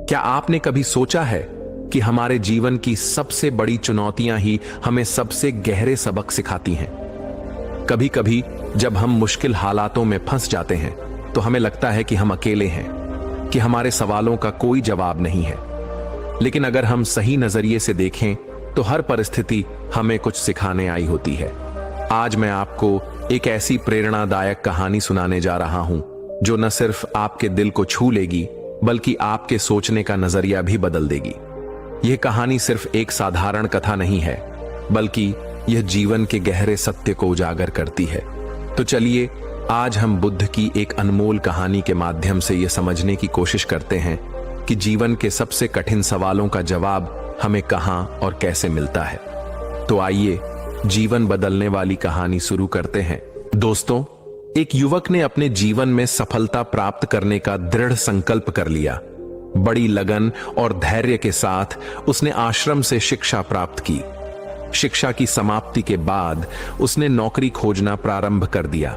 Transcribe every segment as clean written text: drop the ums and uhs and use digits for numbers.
क्या आपने कभी सोचा है कि हमारे जीवन की सबसे बड़ी चुनौतियां ही हमें सबसे गहरे सबक सिखाती हैं? कभी कभी जब हम मुश्किल हालातों में फंस जाते हैं तो हमें लगता है कि हम अकेले हैं, कि हमारे सवालों का कोई जवाब नहीं है। लेकिन अगर हम सही नजरिए से देखें तो हर परिस्थिति हमें कुछ सिखाने आई होती है। आज मैं आपको एक ऐसी प्रेरणादायक कहानी सुनाने जा रहा हूं जो न सिर्फ आपके दिल को छू लेगी बल्कि आपके सोचने का नजरिया भी बदल देगी। यह कहानी सिर्फ एक साधारण कथा नहीं है, बल्कि यह जीवन के गहरे सत्य को उजागर करती है। तो चलिए आज हम बुद्ध की एक अनमोल कहानी के माध्यम से यह समझने की कोशिश करते हैं कि जीवन के सबसे कठिन सवालों का जवाब हमें कहां और कैसे मिलता है। तो आइए जीवन बदलने वाली कहानी शुरू करते हैं। दोस्तों, एक युवक ने अपने जीवन में सफलता प्राप्त करने का दृढ़ संकल्प कर लिया। बड़ी लगन और धैर्य के साथ उसने आश्रम से शिक्षा प्राप्त की। शिक्षा की समाप्ति के बाद उसने नौकरी खोजना प्रारंभ कर दिया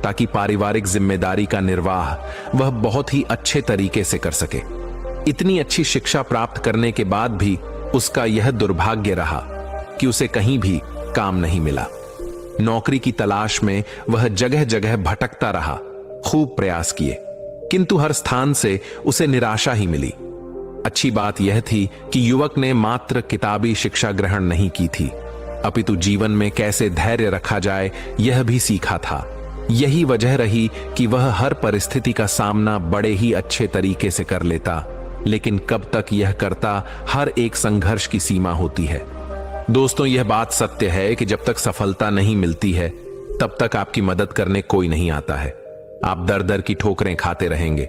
ताकि पारिवारिक जिम्मेदारी का निर्वाह वह बहुत ही अच्छे तरीके से कर सके। इतनी अच्छी शिक्षा प्राप्त करने के बाद भी उसका यह दुर्भाग्य रहा कि उसे कहीं भी काम नहीं मिला। नौकरी की तलाश में वह जगह जगह भटकता रहा, खूब प्रयास किए, किंतु हर स्थान से उसे निराशा ही मिली। अच्छी बात यह थी कि युवक ने मात्र किताबी शिक्षा ग्रहण नहीं की थी, अपितु जीवन में कैसे धैर्य रखा जाए यह भी सीखा था। यही वजह रही कि वह हर परिस्थिति का सामना बड़े ही अच्छे तरीके से कर लेता। लेकिन कब तक यह करता, हर एक संघर्ष की सीमा होती है। दोस्तों, यह बात सत्य है कि जब तक सफलता नहीं मिलती है तब तक आपकी मदद करने कोई नहीं आता है। आप दर दर की ठोकरें खाते रहेंगे,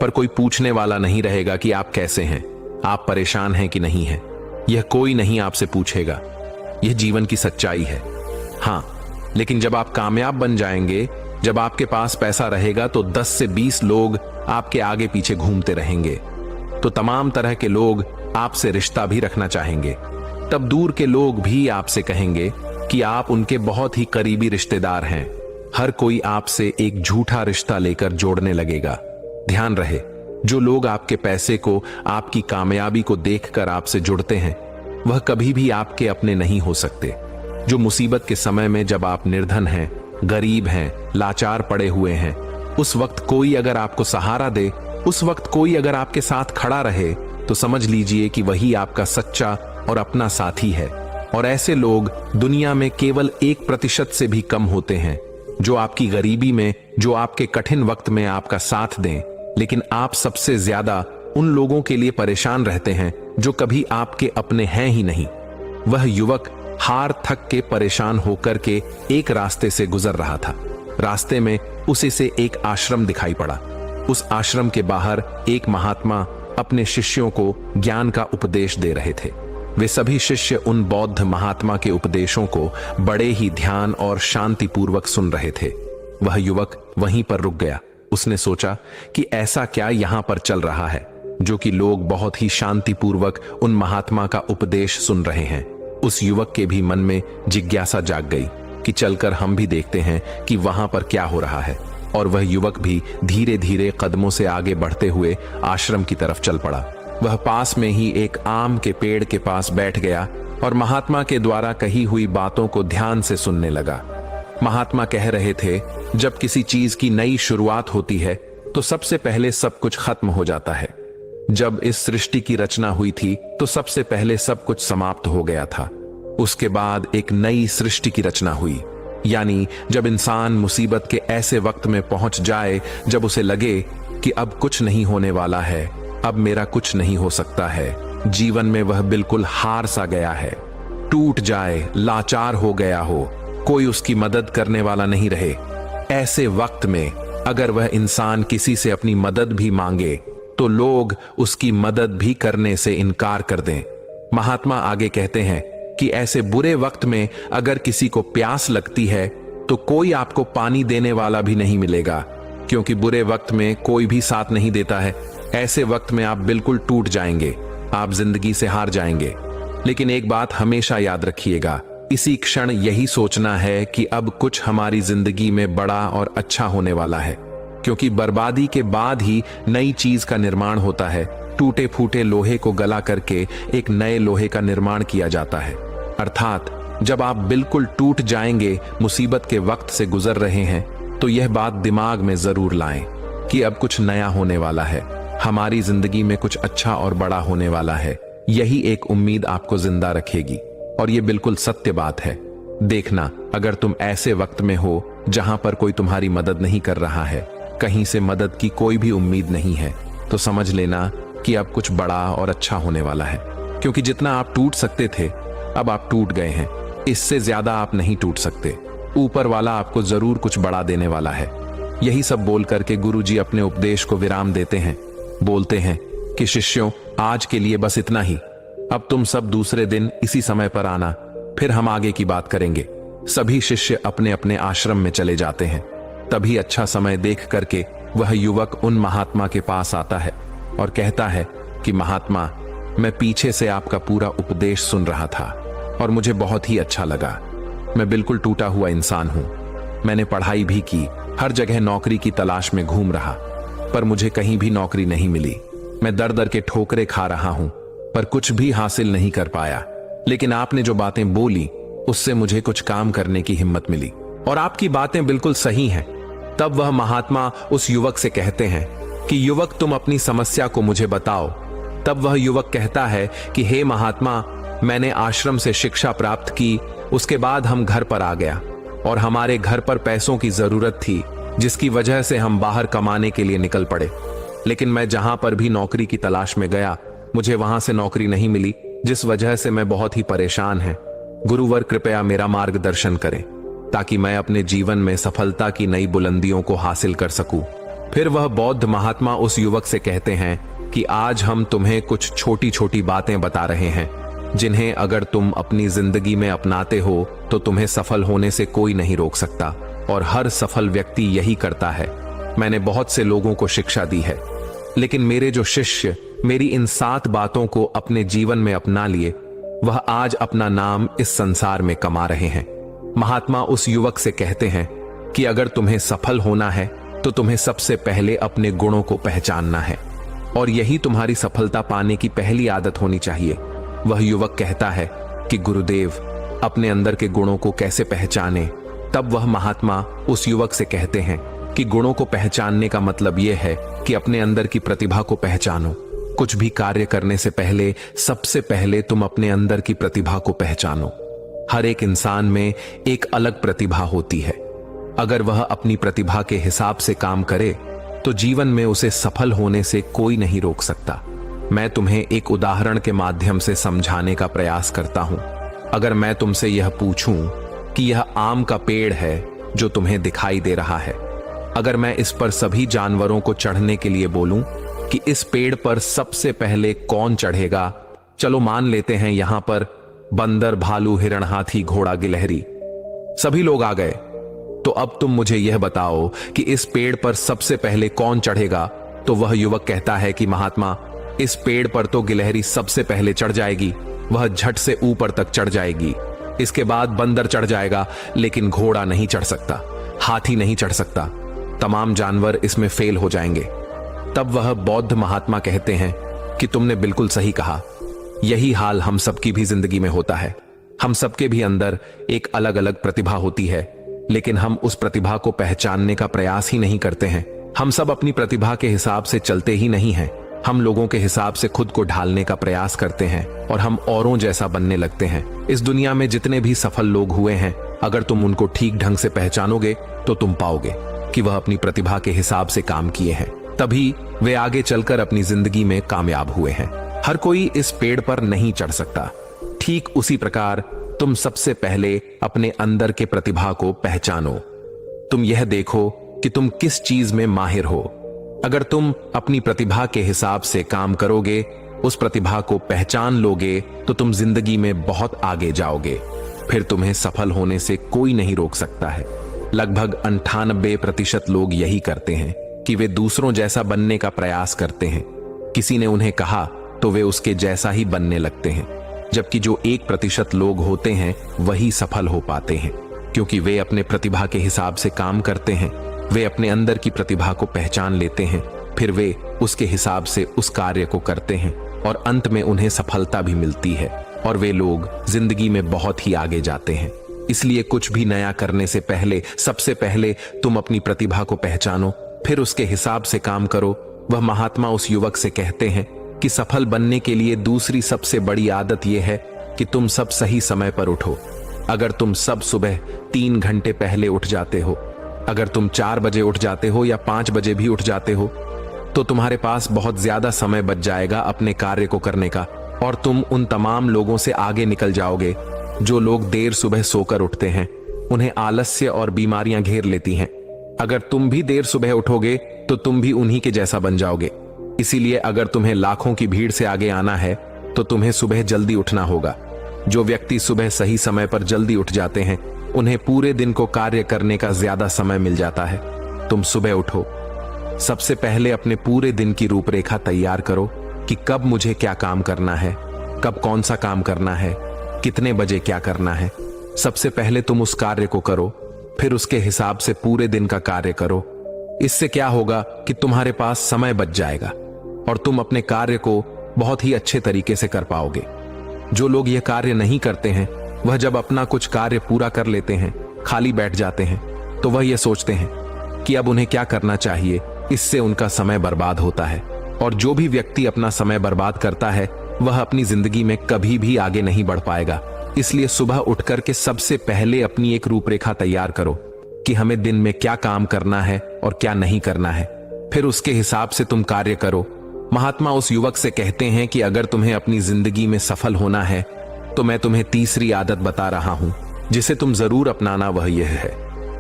पर कोई पूछने वाला नहीं रहेगा कि आप कैसे हैं, आप परेशान हैं कि नहीं हैं। यह कोई नहीं आपसे पूछेगा। यह जीवन की सच्चाई है। हां, लेकिन जब आप कामयाब बन जाएंगे, जब आपके पास पैसा रहेगा, तो 10 से 20 लोग आपके आगे पीछे घूमते रहेंगे। तो तमाम तरह के लोग आपसे रिश्ता भी रखना चाहेंगे। तब दूर के लोग भी आपसे कहेंगे कि आप उनके बहुत ही करीबी रिश्तेदार हैं। हर कोई आपसे एक झूठा रिश्ता लेकर जोड़ने लगेगा। ध्यान रहे, जो लोग आपके पैसे को, आपकी कामयाबी को देखकर आपसे जुड़ते हैं, वह कभी भी आपके अपने नहीं हो सकते। जो मुसीबत के समय में जब आप निर्धन हैं, गरीब हैं, लाचार पड़े हुए हैं, उस वक्त कोई अगर आपको सहारा दे, उस वक्त कोई अगर आपके साथ खड़ा रहे, तो समझ लीजिए कि वही आपका सच्चा और अपना साथी है। और ऐसे लोग दुनिया में केवल 1% से भी कम होते हैं जो आपकी गरीबी में, जो आपके कठिन वक्त में आपका साथ दें। लेकिन आप सबसे ज्यादा उन लोगों के लिए परेशान रहते हैं जो कभी आपके अपने हैं ही नहीं। वह युवक हार थक के परेशान होकर के एक रास्ते से गुजर रहा था। रास्ते में उसे से एक आश्रम दिखाई पड़ा। उस आश्रम के बाहर एक महात्मा अपने शिष्यों को ज्ञान का उपदेश दे रहे थे। वे सभी शिष्य उन बौद्ध महात्मा के उपदेशों को बड़े ही ध्यान और शांतिपूर्वक सुन रहे थे। वह युवक वहीं पर रुक गया। उसने सोचा कि ऐसा क्या यहां पर चल रहा है जो कि लोग बहुत ही शांतिपूर्वक उन महात्मा का उपदेश सुन रहे हैं। उस युवक के भी मन में जिज्ञासा जाग गई कि चलकर हम भी देखते हैं कि वहां पर क्या हो रहा है। और वह युवक भी धीरे धीरे कदमों से आगे बढ़ते हुए आश्रम की तरफ चल पड़ा। वह पास में ही एक आम के पेड़ के पास बैठ गया और महात्मा के द्वारा कही हुई बातों को ध्यान से सुनने लगा। महात्मा कह रहे थे, जब किसी चीज की नई शुरुआत होती है तो सबसे पहले सब कुछ खत्म हो जाता है। जब इस सृष्टि की रचना हुई थी तो सबसे पहले सब कुछ समाप्त हो गया था। उसके बाद एक नई सृष्टि की रचना हुई। यानी जब इंसान मुसीबत के ऐसे वक्त में पहुंच जाए जब उसे लगे कि अब कुछ नहीं होने वाला है, अब मेरा कुछ नहीं हो सकता है, जीवन में वह बिल्कुल हार सा गया है, टूट जाए, लाचार हो गया हो, कोई उसकी मदद करने वाला नहीं रहे, ऐसे वक्त में अगर वह इंसान किसी से अपनी मदद भी मांगे तो लोग उसकी मदद भी करने से इनकार कर दें। महात्मा आगे कहते हैं कि ऐसे बुरे वक्त में अगर किसी को प्यास लगती है तो कोई आपको पानी देने वाला भी नहीं मिलेगा, क्योंकि बुरे वक्त में कोई भी साथ नहीं देता है। ऐसे वक्त में आप बिल्कुल टूट जाएंगे, आप जिंदगी से हार जाएंगे। लेकिन एक बात हमेशा याद रखिएगा, इसी क्षण यही सोचना है कि अब कुछ हमारी जिंदगी में बड़ा और अच्छा होने वाला है, क्योंकि बर्बादी के बाद ही नई चीज का निर्माण होता है, टूटे फूटे लोहे को गला करके एक नए लोहे का निर्माण किया जाता है। अर्थात जब आप बिल्कुल टूट जाएंगे, मुसीबत के वक्त से गुजर रहे हैं, तो यह बात दिमाग में जरूर लाएं कि अब कुछ नया होने वाला है, हमारी जिंदगी में कुछ अच्छा और बड़ा होने वाला है। यही एक उम्मीद आपको जिंदा रखेगी और यह बिल्कुल सत्य बात है। देखना, अगर तुम ऐसे वक्त में हो जहां पर कोई तुम्हारी मदद नहीं कर रहा है, कहीं से मदद की कोई भी उम्मीद नहीं है, तो समझ लेना कि अब कुछ बड़ा और अच्छा होने वाला है। क्योंकि जितना आप टूट सकते थे, अब आप टूट गए हैं। इससे ज्यादा आप नहीं टूट सकते। ऊपर वाला आपको जरूर कुछ बड़ा देने वाला है। यही सब बोल करके गुरुजी अपने उपदेश को विराम देते हैं। बोलते हैं कि शिष्यों, आज के लिए बस इतना ही। अब तुम सब दूसरे दिन इसी समय पर आना, फिर हम आगे की बात करेंगे। सभी शिष्य अपने अपने आश्रम में चले जाते हैं। तभी अच्छा समय देख करके वह युवक उन महात्मा के पास आता है और कहता है कि महात्मा, मैं पीछे से आपका पूरा उपदेश सुन रहा था और मुझे बहुत ही अच्छा लगा। मैं बिल्कुल टूटा हुआ इंसान हूं। मैंने पढ़ाई भी की, हर जगह नौकरी की तलाश में घूम रहा, पर मुझे कहीं भी नौकरी नहीं मिली। मैं दर दर के ठोकरे खा रहा हूं, पर कुछ भी हासिल नहीं कर पाया। लेकिन आपने जो बातें बोली, उससे मुझे कुछ काम करने की हिम्मत मिली और आपकी बातें बिल्कुल सही हैं। तब वह महात्मा उस युवक से कहते हैं कि युवक, तुम अपनी समस्या को मुझे बताओ। तब वह युवक कहता है कि हे महात्मा, मैंने आश्रम से शिक्षा प्राप्त की, उसके बाद हम घर पर आ गया और हमारे घर पर पैसों की जरूरत थी, जिसकी वजह से हम बाहर कमाने के लिए निकल पड़े। लेकिन मैं जहां पर भी नौकरी की तलाश में गया, मुझे वहां से नौकरी नहीं मिली, जिस वजह से मैं बहुत ही परेशान है। गुरुवर, कृपया मेरा मार्गदर्शन करें ताकि मैं अपने जीवन में सफलता की नई बुलंदियों को हासिल कर सकूं। फिर वह बौद्ध महात्मा उस युवक से कहते हैं कि आज हम तुम्हें कुछ छोटी छोटी बातें बता रहे हैं, जिन्हें अगर तुम अपनी जिंदगी में अपनाते हो तो तुम्हें सफल होने से कोई नहीं रोक सकता, और हर सफल व्यक्ति यही करता है। मैंने बहुत से लोगों को शिक्षा दी है, लेकिन मेरे जो शिष्य मेरी इन 7 बातों को अपने जीवन में अपना लिए, वह आज अपना नाम इस संसार में कमा रहे हैं। महात्मा उस युवक से कहते हैं कि अगर तुम्हें सफल होना है तो तुम्हें सबसे पहले अपने गुणों को पहचानना है, और यही तुम्हारी सफलता पाने की पहली आदत होनी चाहिए। वह युवक कहता है कि गुरुदेव, अपने अंदर के गुणों को कैसे पहचाने? तब वह महात्मा उस युवक से कहते हैं कि गुणों को पहचानने का मतलब यह है कि अपने अंदर की प्रतिभा को पहचानो। कुछ भी कार्य करने से पहले सबसे पहले तुम अपने अंदर की प्रतिभा को पहचानो। हर एक इंसान में एक अलग प्रतिभा होती है। अगर वह अपनी प्रतिभा के हिसाब से काम करे तो जीवन में उसे सफल होने से कोई नहीं रोक सकता। मैं तुम्हें एक उदाहरण के माध्यम से समझाने का प्रयास करता हूं। अगर मैं तुमसे यह पूछूं कि यह आम का पेड़ है जो तुम्हें दिखाई दे रहा है, अगर मैं इस पर सभी जानवरों को चढ़ने के लिए बोलूं कि इस पेड़ पर सबसे पहले कौन चढ़ेगा? चलो मान लेते हैं यहां पर बंदर, भालू, हिरण, हाथी, घोड़ा, गिलहरी, सभी लोग आ गए। तो अब तुम मुझे यह बताओ कि इस पेड़ पर सबसे पहले कौन चढ़ेगा? तो वह युवक कहता है कि महात्मा, इस पेड़ पर तो गिलहरी सबसे पहले चढ़ जाएगी, वह झट से ऊपर तक चढ़ जाएगी। इसके बाद बंदर चढ़ जाएगा, लेकिन घोड़ा नहीं चढ़ सकता, हाथी नहीं चढ़ सकता, तमाम जानवर इसमें फेल हो जाएंगे। तब वह बौद्ध महात्मा कहते हैं कि तुमने बिल्कुल सही कहा। यही हाल हम सबकी भी जिंदगी में होता है। हम सबके भी अंदर एक अलग अलग प्रतिभा होती है, लेकिन हम उस प्रतिभा को पहचानने का प्रयास ही नहीं करते हैं। हम सब अपनी प्रतिभा के हिसाब से चलते ही नहीं हैं। हम लोगों के हिसाब से खुद को ढालने का प्रयास करते हैं और हम औरों जैसा बनने लगते हैं। इस दुनिया में जितने भी सफल लोग हुए हैं, अगर तुम उनको ठीक ढंग से पहचानोगे तो तुम पाओगे कि वह अपनी प्रतिभा के हिसाब से काम किए हैं, तभी वे आगे चलकर अपनी जिंदगी में कामयाब हुए हैं। हर कोई इस पेड़ पर नहीं चढ़ सकता। ठीक उसी प्रकार तुम सबसे पहले अपने अंदर के प्रतिभा को पहचानो। तुम यह देखो कि तुम किस चीज में माहिर हो। अगर तुम अपनी प्रतिभा के हिसाब से काम करोगे, उस प्रतिभा को पहचान लोगे, तो तुम जिंदगी में बहुत आगे जाओगे। फिर तुम्हें सफल होने से कोई नहीं रोक सकता है। लगभग 98% लोग यही करते हैं कि वे दूसरों जैसा बनने का प्रयास करते हैं। किसी ने उन्हें कहा तो वे उसके जैसा ही बनने लगते हैं, जबकि जो 1% लोग होते हैं वही सफल हो पाते हैं, क्योंकि वे अपने प्रतिभा के हिसाब से काम करते हैं। वे अपने अंदर की प्रतिभा को पहचान लेते हैं फिर वे उसके हिसाब से उस कार्य को करते हैं और अंत में उन्हें सफलता भी मिलती है और वे लोग जिंदगी में बहुत ही आगे जाते हैं। इसलिए कुछ भी नया करने से पहले सबसे पहले तुम अपनी प्रतिभा को पहचानो, फिर उसके हिसाब से काम करो। वह महात्मा उस युवक से कहते हैं कि सफल बनने के लिए दूसरी सबसे बड़ी आदत यह है कि तुम सब सही समय पर उठो। अगर तुम सब सुबह 3 घंटे पहले उठ जाते हो, अगर तुम 4 बजे उठ जाते हो या 5 बजे भी उठ जाते हो, तो तुम्हारे पास बहुत ज्यादा समय बच जाएगा अपने कार्य को करने का और तुम उन तमाम लोगों से आगे निकल जाओगे जो लोग देर सुबह सोकर उठते हैं। उन्हें आलस्य और बीमारियां घेर लेती हैं। अगर तुम भी देर सुबह उठोगे तो तुम भी उन्हीं के जैसा बन जाओगे। इसीलिए अगर तुम्हें लाखों की भीड़ से आगे आना है तो तुम्हें सुबह जल्दी उठना होगा। जो व्यक्ति सुबह सही समय पर जल्दी उठ जाते हैं उन्हें पूरे दिन को कार्य करने का ज्यादा समय मिल जाता है। तुम सुबह उठो, सबसे पहले अपने पूरे दिन की रूपरेखा तैयार करो कि कब मुझे क्या काम करना है, कब कौन सा काम करना है, कितने बजे क्या करना है। सबसे पहले तुम उस कार्य को करो, फिर उसके हिसाब से पूरे दिन का कार्य करो। इससे क्या होगा कि तुम्हारे पास समय बच जाएगा और तुम अपने कार्य को बहुत ही अच्छे तरीके से कर पाओगे। जो लोग यह कार्य नहीं करते हैं वह जब अपना कुछ कार्य पूरा कर लेते हैं, खाली बैठ जाते हैं, तो वह यह सोचते हैं कि अब उन्हें क्या करना चाहिए। इससे उनका समय बर्बाद होता है और जो भी व्यक्ति अपना समय बर्बाद करता है वह अपनी जिंदगी में कभी भी आगे नहीं बढ़ पाएगा। इसलिए सुबह उठकर के सबसे पहले अपनी एक रूपरेखा तैयार करो कि हमें दिन में क्या काम करना है और क्या नहीं करना है, फिर उसके हिसाब से तुम कार्य करो। महात्मा उस युवक से कहते हैं कि अगर तुम्हें अपनी जिंदगी में सफल होना है तो मैं तुम्हें तीसरी आदत बता रहा हूं जिसे तुम जरूर अपनाना। वह यह है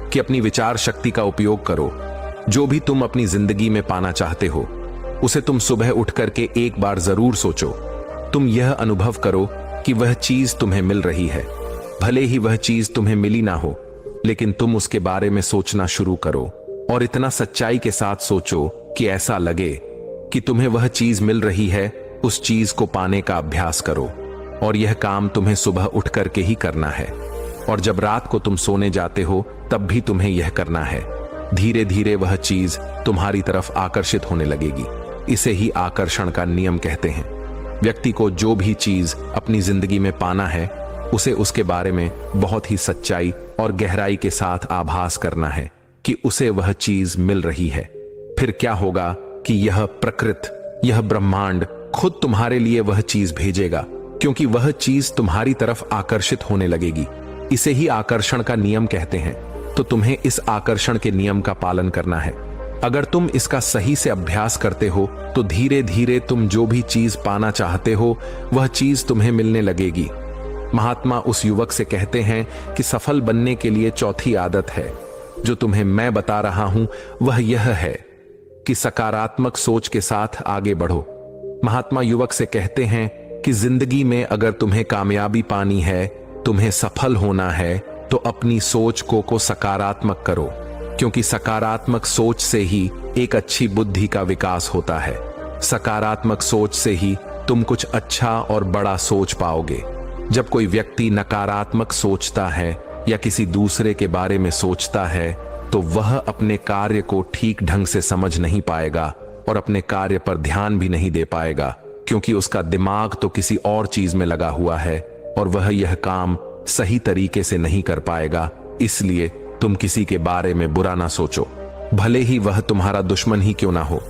कि अपनी विचार शक्ति का उपयोग करो। जो भी तुम अपनी जिंदगी में पाना चाहते हो उसे तुम सुबह उठ करके एक बार जरूर सोचो। तुम यह अनुभव करो कि वह चीज तुम्हें मिल रही है। भले ही वह चीज तुम्हें मिली ना हो, लेकिन तुम उसके बारे में सोचना शुरू करो और इतना सच्चाई के साथ सोचो कि ऐसा लगे कि तुम्हें वह चीज मिल रही है। उस चीज को पाने का अभ्यास करो और यह काम तुम्हें सुबह उठ करके ही करना है और जब रात को तुम सोने जाते हो तब भी तुम्हें यह करना है। धीरे धीरे वह चीज तुम्हारी तरफ आकर्षित होने लगेगी। इसे ही आकर्षण का नियम कहते हैं। व्यक्ति को जो भी चीज अपनी जिंदगी में पाना है उसे उसके बारे में बहुत ही सच्चाई और गहराई के साथ आभास करना है कि उसे वह चीज मिल रही है। फिर क्या होगा कि यह प्रकृति, यह ब्रह्मांड खुद तुम्हारे लिए वह चीज भेजेगा, क्योंकि वह चीज तुम्हारी तरफ आकर्षित होने लगेगी। इसे ही आकर्षण का नियम कहते हैं। तो तुम्हें इस आकर्षण के नियम का पालन करना है। अगर तुम इसका सही से अभ्यास करते हो तो धीरे धीरे तुम जो भी चीज पाना चाहते हो वह चीज तुम्हें मिलने लगेगी। महात्मा उस युवक से कहते हैं कि सफल बनने के लिए चौथी आदत है जो तुम्हें मैं बता रहा हूं, वह यह है कि सकारात्मक सोच के साथ आगे बढ़ो। महात्मा युवक से कहते हैं कि जिंदगी में अगर तुम्हें कामयाबी पानी है, तुम्हें सफल होना है, तो अपनी सोच को सकारात्मक करो, क्योंकि सकारात्मक सोच से ही एक अच्छी बुद्धि का विकास होता है। सकारात्मक सोच से ही तुम कुछ अच्छा और बड़ा सोच पाओगे। जब कोई व्यक्ति नकारात्मक सोचता है या किसी दूसरे के बारे में सोचता है तो वह अपने कार्य को ठीक ढंग से समझ नहीं पाएगा और अपने कार्य पर ध्यान भी नहीं दे पाएगा, क्योंकि उसका दिमाग तो किसी और चीज में लगा हुआ है और वह यह काम सही तरीके से नहीं कर पाएगा। इसलिए तुम किसी के बारे में बुरा ना सोचो, भले ही वह तुम्हारा दुश्मन ही क्यों ना हो।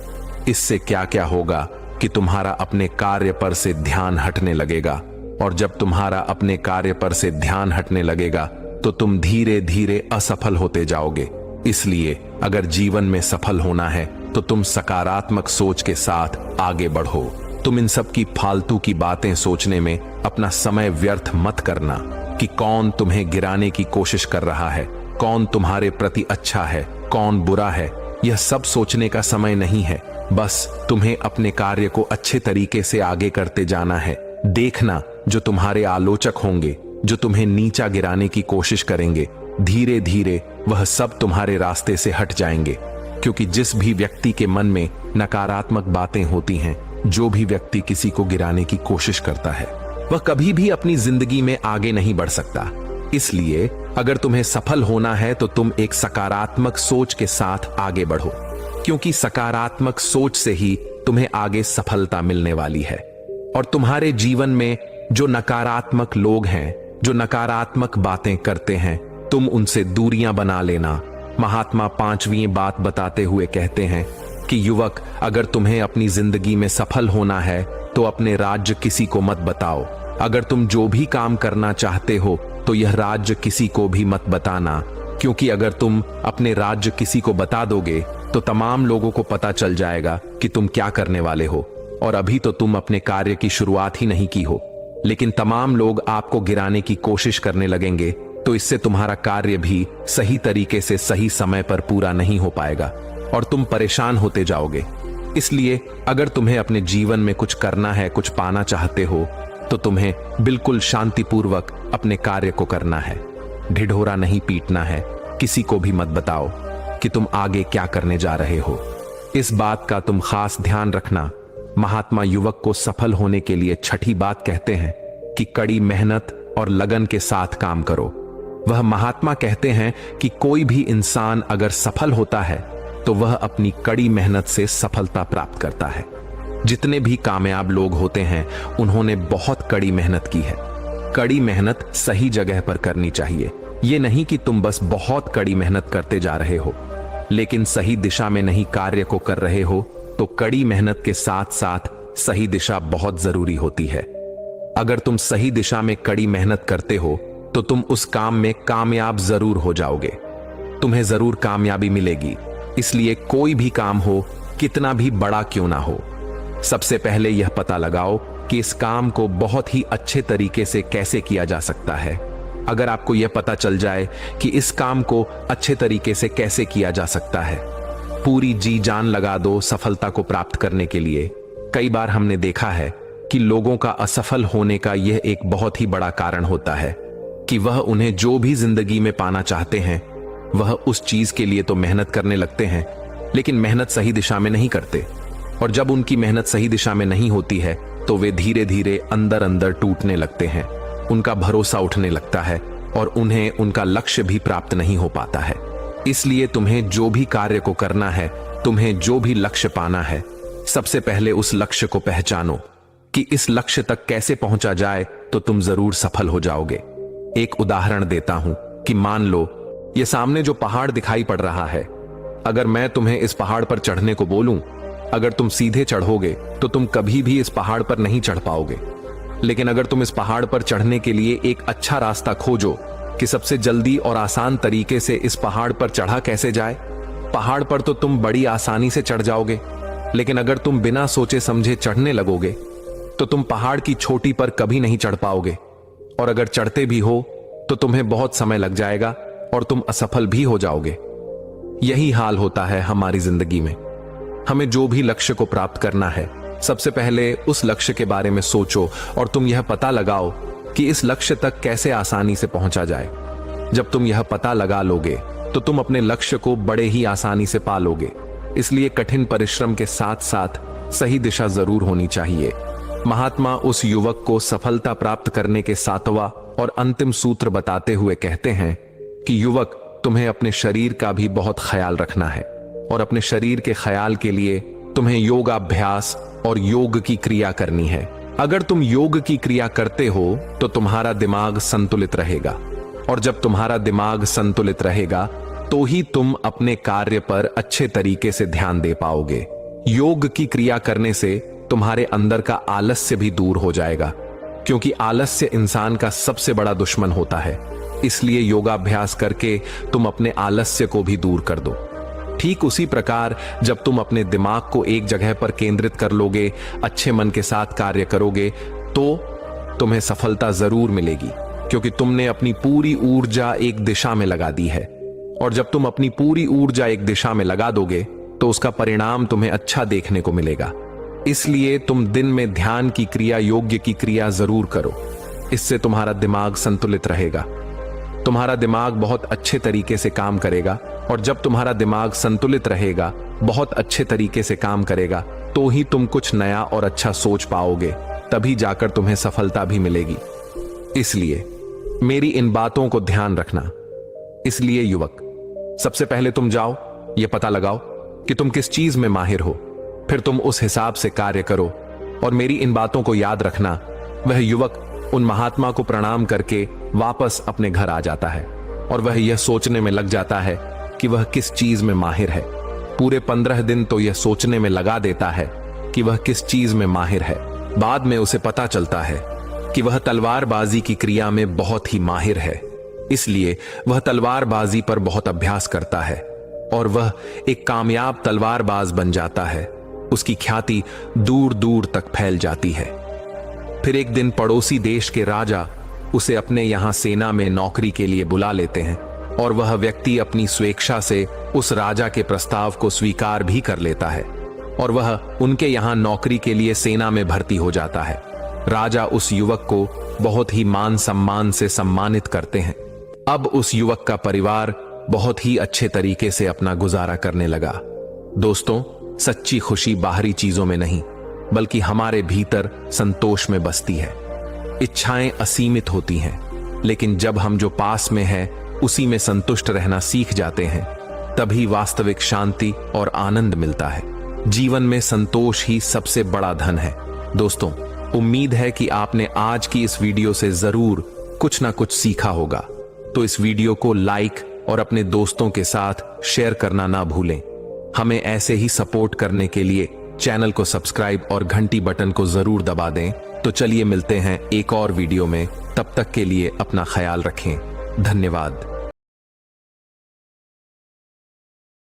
इससे क्या क्या होगा कि तुम्हारा अपने कार्य पर से ध्यान हटने लगेगा, और जब तुम्हारा अपने कार्य पर से ध्यान हटने लगेगा तो तुम धीरे धीरे असफल होते जाओगे। इसलिए अगर जीवन में सफल होना है तो तुम सकारात्मक सोच के साथ आगे बढ़ो। तुम इन सब की फालतू की बातें सोचने में अपना समय व्यर्थ मत करना कि कौन तुम्हें गिराने की कोशिश कर रहा है, कौन तुम्हारे प्रति अच्छा है, कौन बुरा है। यह सब सोचने का समय नहीं है। बस तुम्हें अपने कार्य को अच्छे तरीके से आगे करते जाना है। देखना, जो तुम्हारे आलोचक होंगे, जो तुम्हें नीचा गिराने की कोशिश करेंगे, धीरे धीरे वह सब तुम्हारे रास्ते से हट जाएंगे, क्योंकि जिस भी व्यक्ति के मन में नकारात्मक बातें होती हैं, जो भी व्यक्ति किसी को गिराने की कोशिश करता है, वह कभी भी अपनी जिंदगी में आगे नहीं बढ़ सकता। इसलिए अगर तुम्हें सफल होना है तो तुम एक सकारात्मक सोच के साथ आगे बढ़ो। क्योंकि सकारात्मक सोच से ही तुम्हें आगे सफलता मिलने वाली है। और तुम्हारे जीवन में जो नकारात्मक लोग हैं, जो नकारात्मक बातें करते हैं, तुम उनसे दूरियां बना लेना। महात्मा 5वीं बात बताते हुए कहते हैं कि युवक, अगर तुम्हें अपनी जिंदगी में सफल होना है तो अपने राज्य किसी को मत बताओ। अगर तुम जो भी काम करना चाहते हो तो यह राज्य किसी को भी मत बताना, क्योंकि अगर तुम अपने राज्य किसी को बता दोगे तो तमाम लोगों को पता चल जाएगा कि तुम क्या करने वाले हो। और अभी तो तुम अपने कार्य की शुरुआत ही नहीं की हो, लेकिन तमाम लोग आपको गिराने की कोशिश करने लगेंगे, तो इससे तुम्हारा कार्य भी सही तरीके से सही समय पर पूरा नहीं हो पाएगा और तुम परेशान होते जाओगे। इसलिए अगर तुम्हें अपने जीवन में कुछ करना है, कुछ पाना चाहते हो, तो तुम्हें बिल्कुल शांतिपूर्वक अपने कार्य को करना है। ढिढोरा नहीं पीटना है, किसी को भी मत बताओ कि तुम आगे क्या करने जा रहे हो। इस बात का तुम खास ध्यान रखना। महात्मा युवक को सफल होने के लिए 6ठी बात कहते हैं कि कड़ी मेहनत और लगन के साथ काम करो। वह महात्मा कहते हैं कि कोई भी इंसान अगर सफल होता है तो वह अपनी कड़ी मेहनत से सफलता प्राप्त करता है। जितने भी कामयाब लोग होते हैं उन्होंने बहुत कड़ी मेहनत की है। कड़ी मेहनत सही जगह पर करनी चाहिए। यह नहीं कि तुम बस बहुत कड़ी मेहनत करते जा रहे हो लेकिन सही दिशा में नहीं कार्य को कर रहे हो, तो कड़ी मेहनत के साथ साथ सही दिशा बहुत जरूरी होती है। अगर तुम सही दिशा में कड़ी मेहनत करते हो तो तुम उस काम में कामयाब जरूर हो जाओगे, तुम्हें जरूर कामयाबी मिलेगी। इसलिए कोई भी काम हो, कितना भी बड़ा क्यों ना हो, सबसे पहले यह पता लगाओ कि इस काम को बहुत ही अच्छे तरीके से कैसे किया जा सकता है। अगर आपको यह पता चल जाए कि इस काम को अच्छे तरीके से कैसे किया जा सकता है, पूरी जी जान लगा दो सफलता को प्राप्त करने के लिए। कई बार हमने देखा है कि लोगों का असफल होने का यह एक बहुत ही बड़ा कारण होता है कि वह उन्हें जो भी जिंदगी में पाना चाहते हैं वह उस चीज के लिए तो मेहनत करने लगते हैं लेकिन मेहनत सही दिशा में नहीं करते। और जब उनकी मेहनत सही दिशा में नहीं होती है तो वे धीरे धीरे अंदर अंदर टूटने लगते हैं, उनका भरोसा उठने लगता है और उन्हें उनका लक्ष्य भी प्राप्त नहीं हो पाता है। इसलिए तुम्हें जो भी कार्य को करना है, तुम्हें जो भी लक्ष्य पाना है, सबसे पहले उस लक्ष्य को पहचानो कि इस लक्ष्य तक कैसे पहुंचा जाए तो तुम जरूर सफल हो जाओगे। एक उदाहरण देता हूं कि मान लो ये सामने जो पहाड़ दिखाई पड़ रहा है, अगर मैं तुम्हें इस पहाड़ पर चढ़ने को बोलूं, अगर तुम सीधे चढ़ोगे तो तुम कभी भी इस पहाड़ पर नहीं चढ़ पाओगे। लेकिन अगर तुम इस पहाड़ पर चढ़ने के लिए एक अच्छा रास्ता खोजो कि सबसे जल्दी और आसान तरीके से इस पहाड़ पर चढ़ा कैसे जाए, पहाड़ पर तो तुम बड़ी आसानी से चढ़ जाओगे। लेकिन अगर तुम बिना सोचे समझे चढ़ने लगोगे तो तुम पहाड़ की चोटी पर कभी नहीं चढ़ पाओगे, और अगर चढ़ते भी हो तो तुम्हें बहुत समय लग जाएगा और तुम असफल भी हो जाओगे। यही हाल होता है हमारी जिंदगी में। हमें जो भी लक्ष्य को प्राप्त करना है, सबसे पहले उस लक्ष्य के बारे में सोचो और तुम यह पता लगाओ कि इस लक्ष्य तक कैसे आसानी से पहुंचा जाए। जब तुम यह पता लगा लोगे तो तुम अपने लक्ष्य को बड़े ही आसानी से पा लोगे। इसलिए कठिन परिश्रम के साथ साथ सही दिशा जरूर होनी चाहिए। महात्मा उस युवक को सफलता प्राप्त करने के 7वां और अंतिम सूत्र बताते हुए कहते हैं कि युवक, तुम्हें अपने शरीर का भी बहुत ख्याल रखना है और अपने शरीर के ख्याल के लिए तुम्हें योगाभ्यास और योग की क्रिया करनी है। अगर तुम योग की क्रिया करते हो तो तुम्हारा दिमाग संतुलित रहेगा, और जब तुम्हारा दिमाग संतुलित रहेगा तो ही तुम अपने कार्य पर अच्छे तरीके से ध्यान दे पाओगे। योग की क्रिया करने से तुम्हारे अंदर का आलस्य भी दूर हो जाएगा, क्योंकि आलस्य इंसान का सबसे बड़ा दुश्मन होता है। इसलिए योगाभ्यास करके तुम अपने आलस्य को भी दूर कर दो। ठीक उसी प्रकार जब तुम अपने दिमाग को एक जगह पर केंद्रित कर लोगे, अच्छे मन के साथ कार्य करोगे, तो तुम्हें सफलता जरूर मिलेगी, क्योंकि तुमने अपनी पूरी ऊर्जा एक दिशा में लगा दी है। और जब तुम अपनी पूरी ऊर्जा एक दिशा में लगा दोगे तो उसका परिणाम तुम्हें अच्छा देखने को मिलेगा। इसलिए तुम दिन में ध्यान की क्रिया, योग्य की क्रिया जरूर करो। इससे तुम्हारा दिमाग संतुलित रहेगा, तुम्हारा दिमाग बहुत अच्छे तरीके से काम करेगा, और जब तुम्हारा दिमाग संतुलित रहेगा, बहुत अच्छे तरीके से काम करेगा, तो ही तुम कुछ नया और अच्छा सोच पाओगे, तभी जाकर तुम्हें सफलता भी मिलेगी। इसलिए मेरी इन बातों को ध्यान रखना। इसलिए युवक, सबसे पहले तुम जाओ, यह पता लगाओ कि तुम किस चीज में माहिर हो, फिर तुम उस हिसाब से कार्य करो। और मेरी इन बातों को याद रखना। वह युवक उन महात्मा को प्रणाम करके वापस अपने घर आ जाता है और वह यह सोचने में लग जाता है कि वह किस चीज में माहिर है। पूरे 15 दिन तो यह सोचने में लगा देता है कि वह किस चीज में माहिर है। बाद में उसे पता चलता है कि वह तलवारबाजी की क्रिया में बहुत ही माहिर है, इसलिए वह तलवारबाजी पर बहुत अभ्यास करता है और वह एक कामयाब तलवारबाज बन जाता है। उसकी ख्याति दूर दूर तक फैल जाती है। फिर एक दिन पड़ोसी देश के राजा उसे अपने यहां सेना में नौकरी के लिए बुला लेते हैं और वह व्यक्ति अपनी स्वेच्छा से उस राजा के प्रस्ताव को स्वीकार भी कर लेता है और वह उनके यहां नौकरी के लिए सेना में भर्ती हो जाता है। राजा उस युवक को बहुत ही मान सम्मान से सम्मानित करते हैं। अब उस युवक का परिवार बहुत ही अच्छे तरीके से अपना गुजारा करने लगा। दोस्तों, सच्ची खुशी बाहरी चीजों में नहीं बल्कि हमारे भीतर संतोष में बसती है। इच्छाएं असीमित होती हैं, लेकिन जब हम जो पास में है उसी में संतुष्ट रहना सीख जाते हैं, तभी वास्तविक शांति और आनंद मिलता है। जीवन में संतोष ही सबसे बड़ा धन है। दोस्तों, उम्मीद है कि आपने आज की इस वीडियो से जरूर कुछ ना कुछ सीखा होगा। तो इस वीडियो को लाइक और अपने दोस्तों के साथ शेयर करना ना भूलें। हमें ऐसे ही सपोर्ट करने के लिए चैनल को सब्सक्राइब और घंटी बटन को जरूर दबा दें। तो चलिए मिलते हैं एक और वीडियो में। तब तक के लिए अपना ख्याल रखें। धन्यवाद।